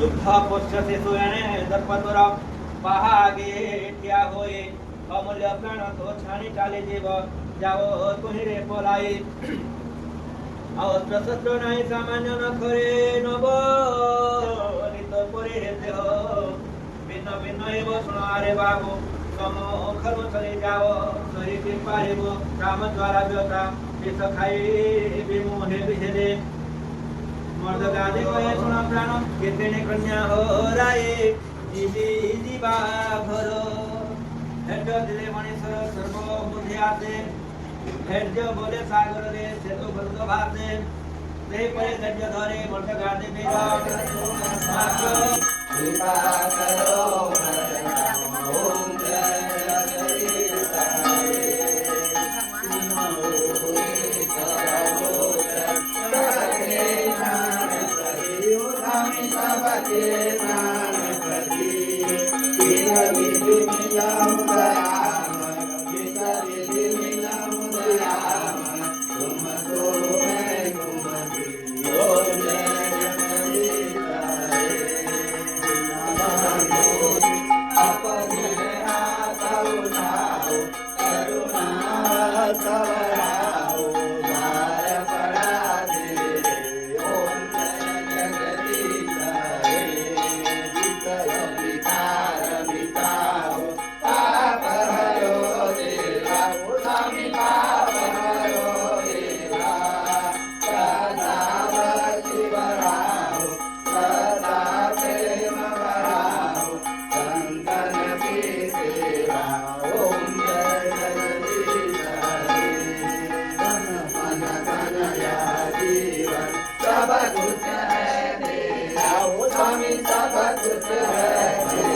દુઃખ પોષ્યસે સુયણે દર્પતર પહાગે થયા હોય અમૂલ્ય પ્રાણ તો છાણી ચાલી જીવ જાઓ તુહી રે પોલાઈ અવસ્ત્ર શસ્ત્ર નહીં સામાન્ય ન ખરે નવ નિત પરે દેહ ભિન્ન ભિન્ન એવ શુણારે બાબુ સમો ખરો ચલી જાઓ સહી કૃપા એવ રામ દ્વારા વ્યતા વિસખાઈ વિમોહે વિહેરે મર્દ ગાદે કહે શુણા પ્રાણ કેતેને કન્યા હરાય જીવી જીવા ભરો હેડ દિલે મણીસર સર્વ બુદ્ધિ આતે હેડ બોલે સાગર રે છે તો ભરત ભાતે તે પરે ગજ્જ ધરે મર્દ ગાદે બેરા કૃપા કરો ઓમ જય सब कुछ है